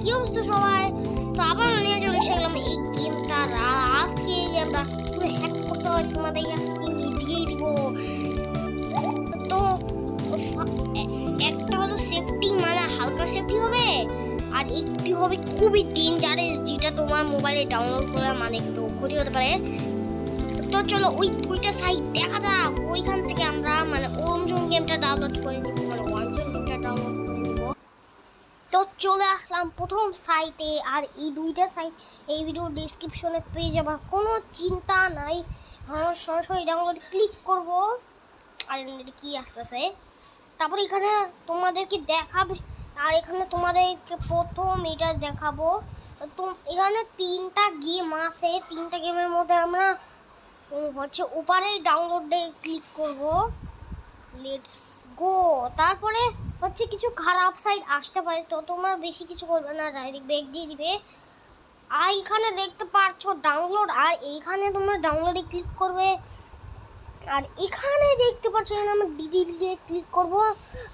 কি অবস্থা সবাই? তো আবার নিয়ে চলে এসেছিলাম এই গেমটা। আজকে এই গেমটা পুরো হ্যাক করতে হয়, তোমাদের আজকে দিয়ে দিব। তো একটা হলো সেফটি, মানে হালকা সেফটি হবে, আর একটি হবে খুবই ডেঞ্জারাস, যেটা তোমার মোবাইলে ডাউনলোড করে মানে একটু ক্ষতি হতে পারে। তো চলো ওই দুইটা সাইট দেখা যাক, ওইখান থেকে আমরা মানে ওরমজন গেমটা ডাউনলোড করে নিব, মানে ওয়ানজন গেমটা ডাউনলোড করে নিব। তো চলে আসলাম প্রথম সাইটে, আর এই দুইটা সাইট এই ভিডিও ডেসক্রিপশনে পেয়ে যাবা, কোনো চিন্তা নাই। আমরা সরাসরি ডাউনলোড ক্লিক করব, আর কি আসতেছে তারপর এখানে তোমাদেরকে দেখাবে, আর এখানে তোমাদেরকে প্রথম এটা দেখাবো। তো এখানে 3টা গেম আছে, 3টা গেমের মধ্যে আমরা হচ্ছে উপরে ডাউনলোডে ক্লিক করব। Let's go. তারপরে হচ্ছে কিছু খারাপ সাইট আসতে পারে, তো তোমার বেশি কিছু করবে না, ডাইরেক্ট ব্যাক দিয়ে দিবে। আর এখানে দেখতে পাচ্ছ ডাউনলোড, আর এইখানে তোমরা ডাউনলোডে ক্লিক করবে, আর এখানে দেখতে পাচ্ছ আমি ডিটেইল দিয়ে ক্লিক করব।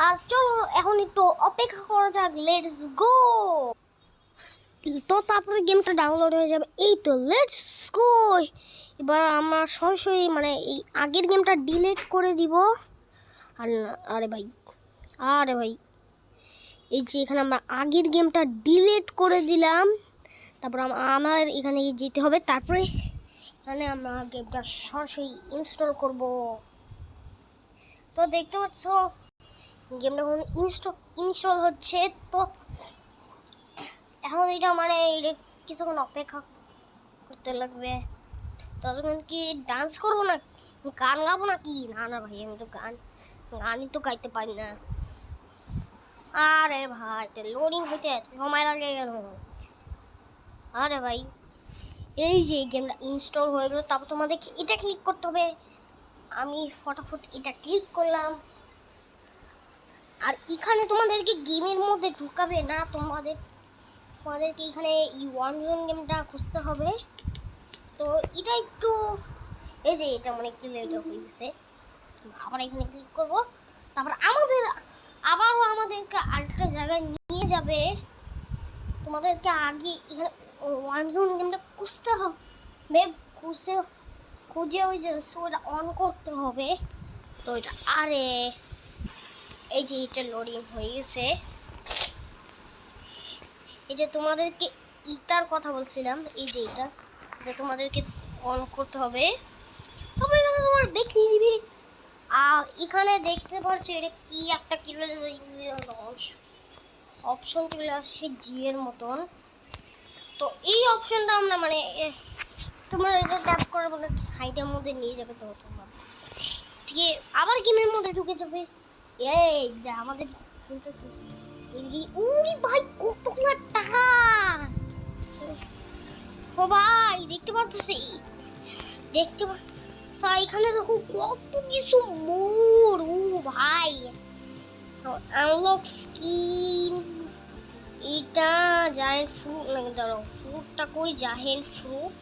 আর চলো এখন একটু অপেক্ষা করা যাক, লেটস গো। তো তারপরে গেমটা ডাউনলোড হয়ে যাবে, এই তো লেটস গো। এবার আমরা সরাসরি মানে এই আগের গেমটা ডিলিট করে দিব। আর আরে ভাই এই যে এখানে আমরা আগের গেমটা ডিলিট করে দিলাম। তারপর আমার এখানে যেতে হবে, তারপরে এখানে আমরা গেমটা সরাসরি ইনস্টল করব। তো দেখতে পাচ্ছ গেমটা এখন ইনস্টল হচ্ছে। তো এখন এটা মানে এটা কিছুক্ষণ অপেক্ষা করতে লাগবে। ততক্ষণ কি ডান্স করবো না গান গাবো না কি? না ভাই, আমি তো গানই তো গাইতে পারি না। আরে ভাই লোডিং হইতে সময় লাগে কেন? আরে ভাই এই যে গেমটা ইনস্টল হয়ে গেল, তারপর তোমাদের এটা ক্লিক করতে হবে। আমি ফটাফট এটা ক্লিক করলাম। আর এখানে তোমাদেরকে গেমের মধ্যে ঢুকাবে না, তোমাদেরকে এখানে এই ওয়ানজন গেমটা খুঁজতে হবে। তো এটা একটু এই যে এটা মানে ক্লিয়ার হয়ে গেছে। আবার এখানে ক্লিক করব, তারপর আবারও আমাদেরকে আরেকটা জায়গায় নিয়ে যাবে। তোমাদেরকে আগে এখানে ওয়ানজন গেমটা খুঁজতে হবে, খুঁজে ওই যে শোটা অন করতে হবে। তো এটা আরে এই যে এটা লোডিং হয়ে গেছে। এই যে তোমাদেরকে ইটার কথা বলছিলাম, এই যে এটা তোমাদেরকে অন করতে হবে। তারপর এখানে তোমার দেখিয়ে দিবি। আর এখানে দেখতে পাচ্ছ এটা কি একটা অপশন চলে আসছে জি এর মতন। তো এই অপশনটা আমরা মানে তোমরা এটা ট্যাপ করে মানে সাইডের মধ্যে নিয়ে যাবে। তো তোমরা দিয়ে আবার গেমের মধ্যে ঢুকে যাবে। এই যে আমাদের উরি ভাই কতগুলো টাকা! ও ভাই দেখতে পাচ্ছ, এখানে দেখো কত কিছু মোর। ও ভাই আনলক স্কিন, এটা জায়ান্ট ফ্রুট নাকি? দাঁড়াও, ফ্রুটটা কই? Giant fruit.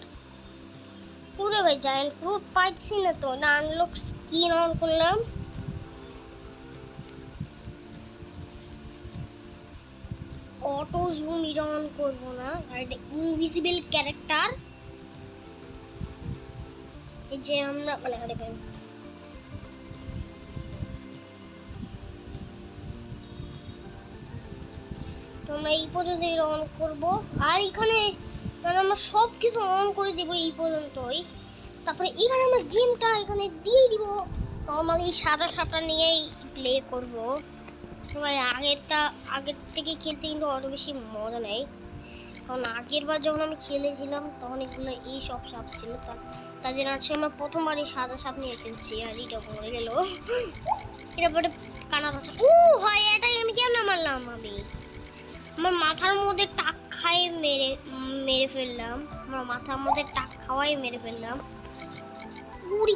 পুরো ভাই জায়ান্ট ফ্রুট পাইছি না তো। না, আনলক স্কিন অন করলাম। অটো জুম এটা অন করবো না, আর এটা ইনভিজিবল ক্যারেক্টার। এই যে আমরা মানে আরে ভাই তো আমরা এই পর্যন্ত এটা অন করবো। আর এখানে মানে আমরা সব কিছু অন করে দিব এই পর্যন্তই। তারপরে এখানে আমরা গেমটা এখানে দিয়ে দিব। নর্মালি সাদা সাপটা নিয়েই প্লে করবো। সবাই আগের থেকে খেলতে কিন্তু অত বেশি মজা নেই, কারণ আগের বার যখন আমি খেলেছিলাম তখন এগুলো এই সব সাপ ছিল। তার জন্য আছে আমরা প্রথমবারই সাদা সাপ নিয়ে খেলছি। আর এটা পড়ে গেল, এটা পরে কানা বাচ্চা। ও হয়, এটাই আমি কেন মারলাম? আমার মাথার মধ্যে টাক খাই মেরে ফেললাম। আমার মাথার মধ্যে টাক খাওয়াই মেরে ফেললাম। উড়ি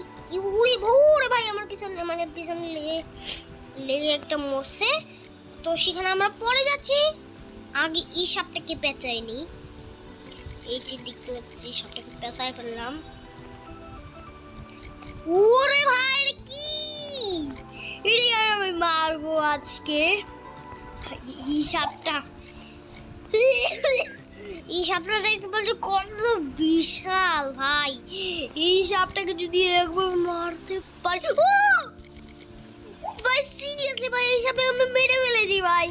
উড়ি ভোরে ভাই আমার পিছনে মানে পিছনে লেগে একটা মরছে। তো সেখানে আমরা পড়ে যাচ্ছি। আগে এই সাপটাকে পেঁচাইনি, এই যে দেখতে পাচ্ছি সাপটাকে পেঁচাই ফেললাম। ওরে ভাই কি এটা আমি মারবো আজকে এই সাপটা। এই সাপটা দেখতে বলছে কত বিশাল ভাই, এই সাপটাকে যদি একবার মারতে পারি, ও ভাই সিরিয়াসলি ভাই এই সাপে আমরা মেরে ফেলেছি ভাই,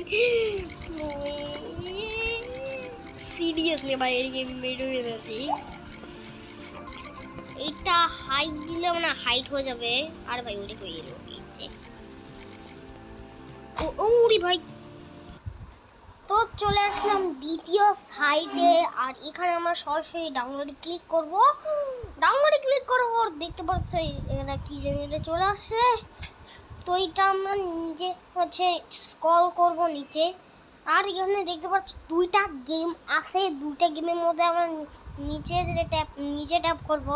সিরিয়াসলি ভাই এটাকে মেরে ফেলেছি। এটা হাইট দিলে মানে হাইট হয়ে যাবে। আর ভাই ওরে কই এলো ওরে ভাই। তো চলে আসলাম দ্বিতীয় সাইডে, আর এখানে আমরা সরাসরি ডাউনলোডে ক্লিক করব। ডাউনলোডে ক্লিক করার পর দেখতে পাচ্ছ এখানে কি জানি চলে আসে। তো এটা আমরা নিজে হচ্ছে স্ক্রল করব নিচে, আর এখানে দেখতে পাচ্ছ দুইটা গেম আছে। দুইটা গেমের মধ্যে আমরা নিচে ট্যাপ করব,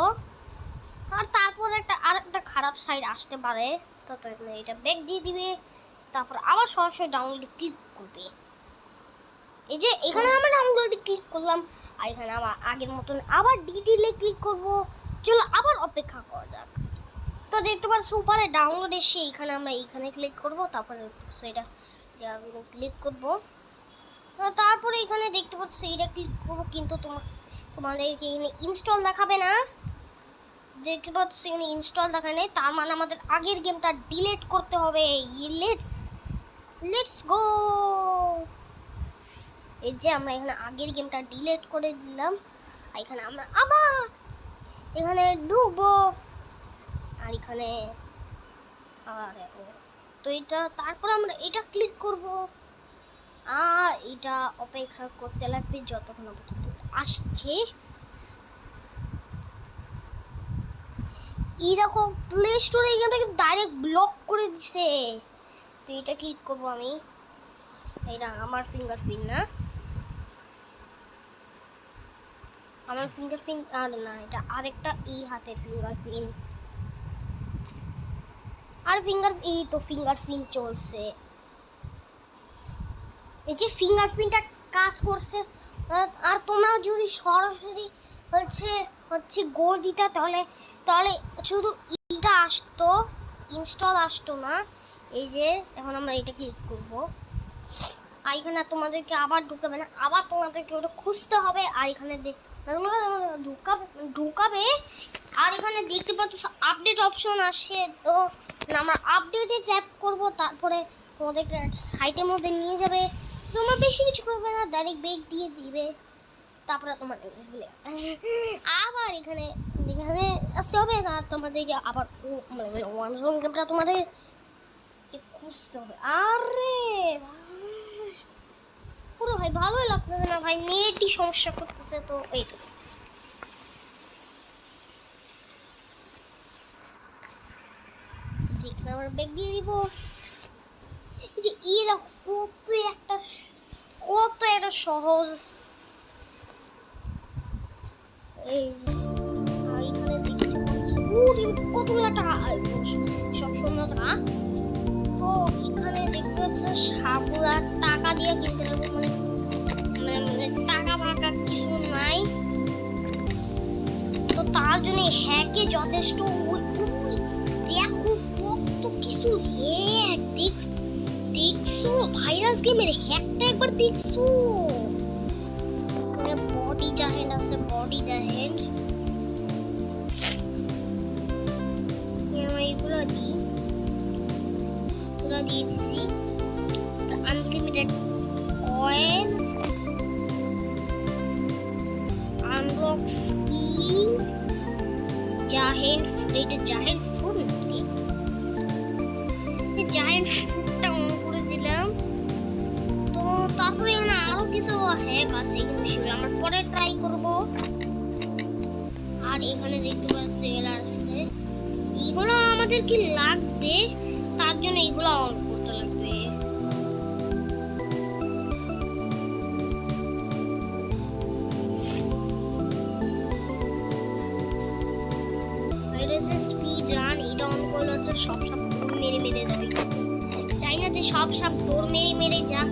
আর তারপর আরেকটা খারাপ সাইড আসতে পারে। তো এটা ব্যাক দিয়ে দিবে, তারপর আবার সরাসরি ডাউনলোডে ক্লিক করবে। এই যে এখানে আমরা ডাউনলোডে ক্লিক করলাম, আর এখানে আবার আগের মতন আবার ডিটেইলে ক্লিক করব। চলো আবার অপেক্ষা করা যাক। তো দেখতে পাচ্ছ উপরে ডাউনলোড এসে এখানে আমরা এইখানে ক্লিক করব, তারপরে সেটা ক্লিক করব, তারপরে এখানে দেখতে পাচ্ছ এটা ক্লিক করব, কিন্তু তোমাদের এখানে ইনস্টল দেখাবে না। দেখতে পাচ্ছ এখানে ইনস্টল দেখায় নেই, তার মানে আমাদের আগের গেমটা ডিলিট করতে হবে। Let's go. এই যে আমরা এখানে আগের গেমটা ডিলিট করে দিলাম, আর এখানে আমরা আবার এখানে ঢুকবো, আর এখানে আবার তো এটা তারপর আমরা এটা ক্লিক করব, আর এটা অপেক্ষা করতে লাগবে যতক্ষণ পর্যন্ত আসছে। এই দেখো প্লে স্টোরে এই গেমটা কিন্তু ডাইরেক্ট ব্লক করে দিছে। তো এটা ক্লিক করব আমি। এটা আমার ফিঙ্গারপ্রিন্ট না, আমার ফিঙ্গারপ্রিন্ট আর না, এটা আরেকটা এই হাতে ফিঙ্গারপ্রিন্ট। আর এই তো ফিঙ্গারপ্রিন্ট চলছে। এই যে ফিঙ্গারপ্রিন্টটা কাজ করছে। আর তোমরা যদি সরাসরি হচ্ছে গো দিতা তাহলে শুধু এটা আসতো, ইনস্টল আসতো না। এই যে এখন আমরা এটা ক্লিক করব, আর এখানে তোমাদেরকে আবার ঢুকাবে না, আবার তোমাদেরকে ওটা খুঁজতে হবে। আর এখানে ঢুকাবে, আর এখানে দেখতে পাচ্ছ আপডেট অপশন আসে। তো আমরা আপডেটে ট্যাপ করব, তারপরে তোমাদেরকে সাইটের মধ্যে নিয়ে যাবে। তোমরা বেশি কিছু করবে না, ডাইরেক্ট ব্যাক দিয়ে দিবে, তারপরে তোমার আবার এখানে আসতে হবে না। তোমাদেরকে আবার ওয়ান জোন গেমটা তোমাদের খুঁজতে হবে। আরে পুরো ভাই ভালোই লাগতেছে না ভাই, নেটই সমস্যা করতেছে। তো এই তো যেখানে আমরা ব্যাগ দিয়ে দিব। এই যে কত একটা সহজ। এই যে এখানে দেখতে পাচ্ছি কতগুলো টাকা, সব শূন্য টাকা। তো এখানে দেখতে পাচ্ছি সবগুলা টাকা দিয়ে কিনতে হবে, মানে টাকা ফাঁকা কিছু নাই। তো তার জন্য হ্যাকে যথেষ্ট। দেখো কত কিছু হ্যাক দেখছো, ভাইরাস গেমের হ্যাকটা একবার দেখছো। বডি জাহেন্ট আছে, বডি জাহেন্ট এগুলো দিয়ে দিছি। Unlimited coin, unlock skin, giant food, giant ফুডটা অন করে দিলাম। তো তারপরে এখানে আরো কিছু হ্যাক আছে, এগুলো সেগুলো আমরা পরে ট্রাই করব। আর এখানে দেখতে পাচ্ছি আছে, এগুলো আমাদের কি লাগবে, তার জন্য এগুলো অন করতে লাগবে। স্পিড রান, এটা অন করলে হচ্ছে সব দৌড় মেরে যাবে। চাই না যে সব দৌড় মেরে যাক,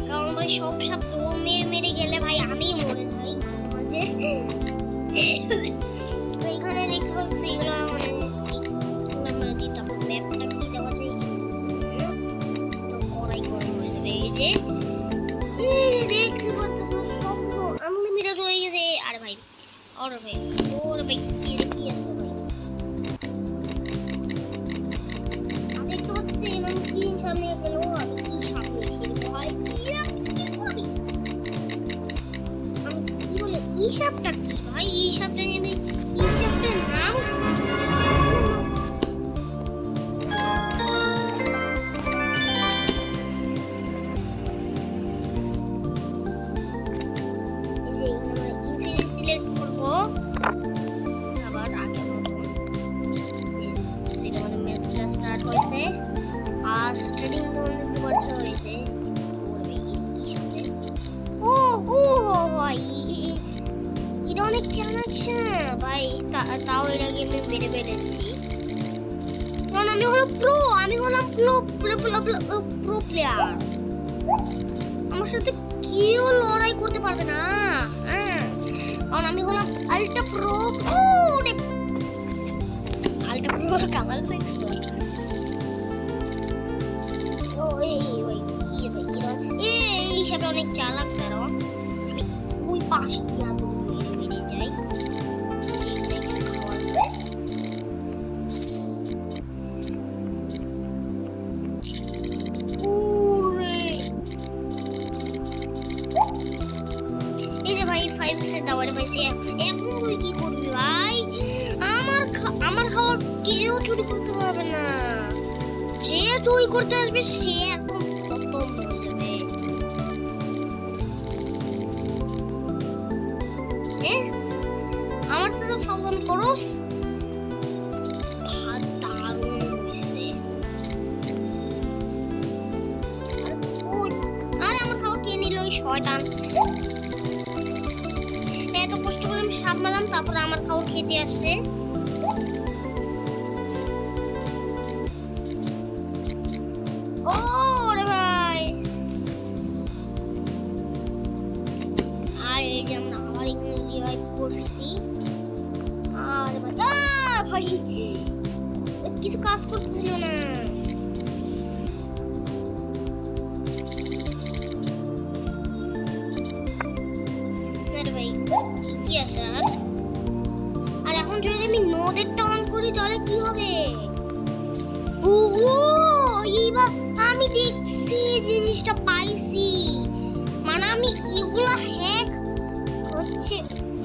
কারণ ভাই সব দৌড় মেরে গেলে ভাই আমি মরে যাই মাঝে। তো এখানে দেখতে পাচ্ছি এগুলো মানে দিতে হবে। ম্যাপটা কি দেওয়া যায়, তো কড়াই গরম হয়ে যাবে। এই যে স্টার্টিং কোন দেখতে পারছো হয়েছে ওরে কি সাথে ও ও ভাই এটা অনেক চালাচ্ছে ভাই তাও এর আগে আমি মেরে বেড়েছি কারণ আমি হলাম প্রো প্লেয়ার আমার সাথে কেউ লড়াই করতে পারবে না হ্যাঁ কারণ আমি হলাম আলট্রা প্রো কামাল দেখছো ও এই সব অনেক চালাক কারণ আমি ওই পাশ দিয়ে মেরে যাই এই যে ভাই 5 সে দাওয়ারে পাইছি এখন তুই কি করবি ভাই আমার খাবার কেউ চুরি করতে পারবে না যে চুরি করতে আসবে সে একদম খতম হয়ে যাবে আমার সাথে ফালতুমি করস দারুণ হয়েছে আরে আমার খাবার কে নিল ওই শয়তান এত কষ্ট করে আমি সাপ মারলাম তারপর আমার খাবার খেতে আসছে ওরে ভাই আর এই যে আমরা আবার এখানে রিভাইভ করছি আর ভাই কিছু কাজ করতেছিল না কি আছে আর এখন যদি আমি নোদেরটা অন করি তাহলে কি হবে ও এইবার আমি দেখছি জিনিসটা পাইছি মানে আমি এগুলা হ্যাক হচ্ছে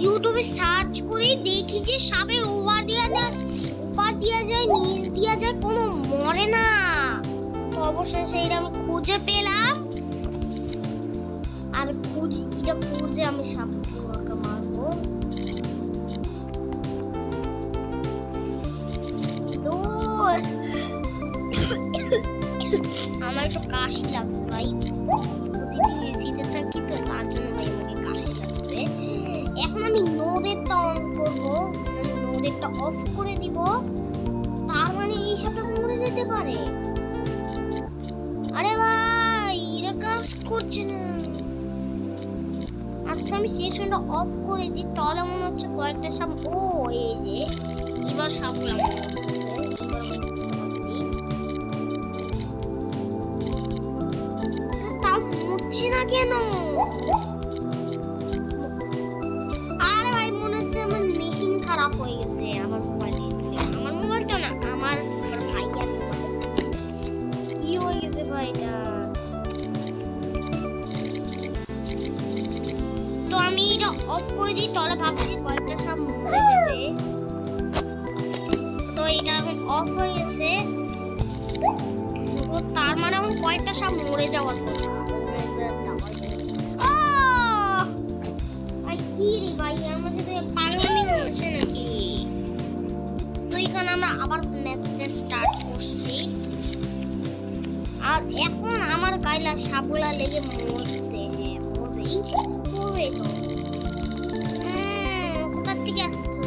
ইউটিউবে সার্চ করে দেখি যে সাপের ওভার দিয়া যায় নিচ দিয়া যায় কোনো মরে না তো অবশেষে এটা আমি খুঁজে পেলাম আর খুঁজে আমি সাপকে মারবো তো আমার একটু কাশি লাগছে ভাই প্রতিদিন এসিতে থাকি তো তার জন্য ভাই আমাকে কাশি লাগছে এখন আমি নোদেরটা অন করবো নোদেরটা অফ করে দিব তার মানে এই সাপটা মরে যেতে পারে আরে ভাই এটা কাজ করছে না আচ্ছা আমি সেকশনটা অফ করে দিই তাহলে মনে হচ্ছে কয়েকটা সাপ ও এই যে এবার সাপগুলো তাও মরছে না কেন আরে ভাই মনে হচ্ছে আমার মেশিন খারাপ হয়ে গেছে আমার মোবাইলটা না আমার ভাইয়ার কি হয়ে গেছে ভাই এটা তো আমি এটা অফ করে দিই তাহলে ভাবছি কয়েকটা সাপ মরে যাবে তো এটা এখন অফ হয়ে গেছে তো তার মানে এখন কয়েকটা সাপ মরে যাওয়ার কথা কি রে ভাই আমার সাথে পাগলামি হচ্ছে নাকি তো এখানে আমরা আবার ম্যাচটা স্টার্ট করছি আর এখন আমার গাইলা সাপগুলা লেগে মরতে মরবেই মরবে তো কোথার থেকে আসছে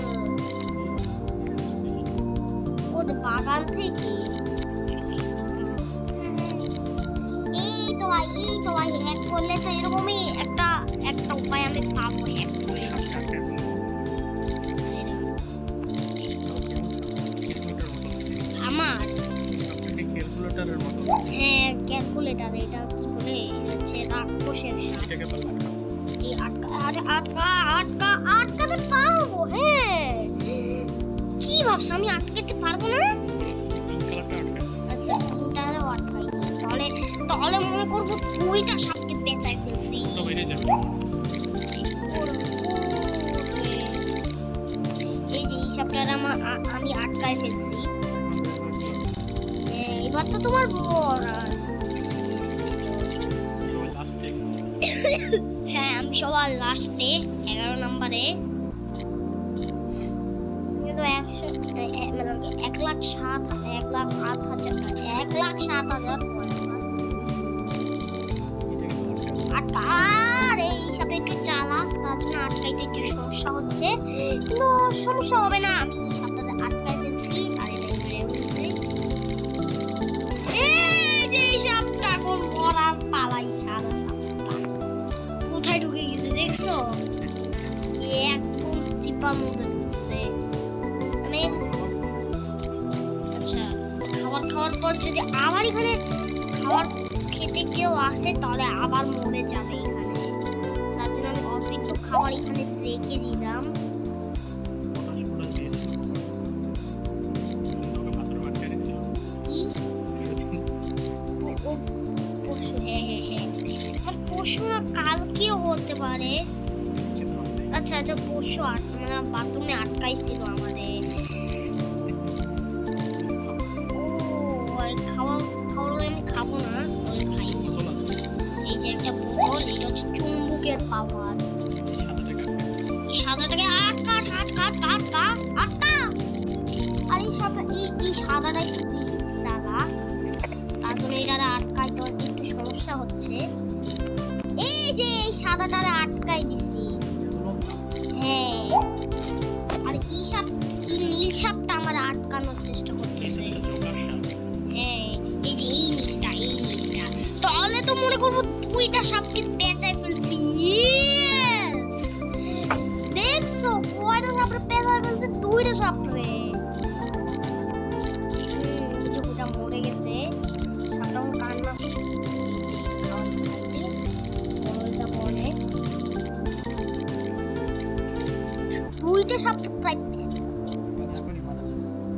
ওদের বাগান থেকে এই তো ভাই হ্যাক করলে তো এরকমই একটা উপায় আমি পাবো হ্যাক করে আমার ক্যালকুলেটরের মতো হ্যাঁ ক্যালকুলেটর এটা কি বলে হচ্ছে রাক্ষসের সাথে এই আটকাতে পারবো হ্যাঁ কি ভাবছ আমি আটকাতে পারবো না আচ্ছা তাহলে আটকাই তাহলে মনে করবো দুইটা সাপকে পেঁচাই ফেলছি এই যে এই সাপটা আমি আটকাই ফেলছি এবার তো তোমার হ্যাঁ আমি সবার লাস্টে 11 নম্বরে কিন্তু 1,07,000 1,08,000 1,07,000 আর এই সাথে একটু চালাক, তার জন্য আটকাইতে একটু সমস্যা হচ্ছে, কিন্তু সমস্যা হবে না, আমি সাপটাতে আটকাই ফেলছি আর এটা মেরে ফেলছি। এই যে এই সাপটা এখন মরার পালাই, সাদা সাপটা কোথায় ঢুকে গেছে দেখছো? একদম চিপার মধ্যে ঢুকছে। আমি আচ্ছা খাওয়ার পর যদি আবার এখানে খাবার খেতে কেউ আসে তাহলে আবার মরে যাবে এখানে, তার জন্য আমি অল্প একটু খাবার এখানে রেখে দিলাম। কি পশু? হ্যাঁ পশুরা কালকেও হতে পারে। আচ্ছা পশু মানে বাথরুমে আটকাইছিল আমাদের। খাওয়ার আমি খাবো না, খাই। এই যে একটা বোতল, এটা হচ্ছে চুম্বকের পাওয়ার। সাদাটাকে আটকা। আর এই সাদাটা একটু বেশি চালা, তার জন্য এটা আটকাইতে একটু সমস্যা হচ্ছে। এই যে এই সাদাটারে আটকাই দিছি। হ্যাঁ, আর এই নীল সাপটা আমার আটকানোর চেষ্টা করতেছে। হ্যাঁ, এই যে এই নীলটা, তাহলে তো মনে করবো 2টা সাপকে পেঁচাই ফেলছি। দেখছো কয়টা সাপরে পেঁচাই ফেলছে? 2টা সাপরে। ওটা মরে গেছে, সাপটা কান্না অনেক। 2টা সাপ প্রায়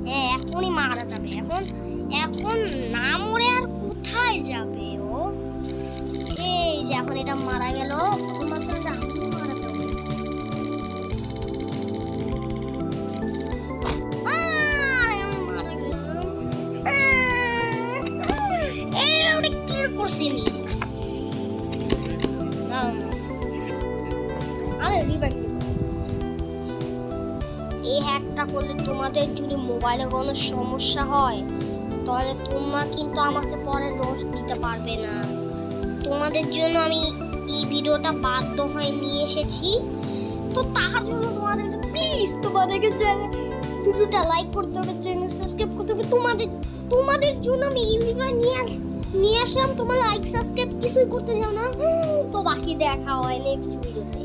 হ্যাঁ এখনই মারা যাবে। এখন না মরে আর কোথায় যাবে ও? এই যে এখন এটা মারা গেল, মারা যাবে। এই হ্যাকটা করলে তোমাদের যদি মোবাইলে কোনো সমস্যা হয় তাহলে তোমরা কিন্তু আমাকে পরে দোষ দিতে পারবে না। তোমাদের জন্য আমি এই ভিডিওটা বাধ্য হয়ে নিয়ে এসেছি, তো তার জন্য তোমাদেরকে ভিডিওটা লাইক করতে হবে, চ্যানেল সাবস্ক্রাইব করতে হবে। তোমাদের জন্য আমি এই ভিডিওটা নিয়ে আসলাম। তোমরা লাইক সাবস্ক্রাইব কিছুই করতে যাও না, তো বাকি দেখা হয় নেক্সট ভিডিওতে।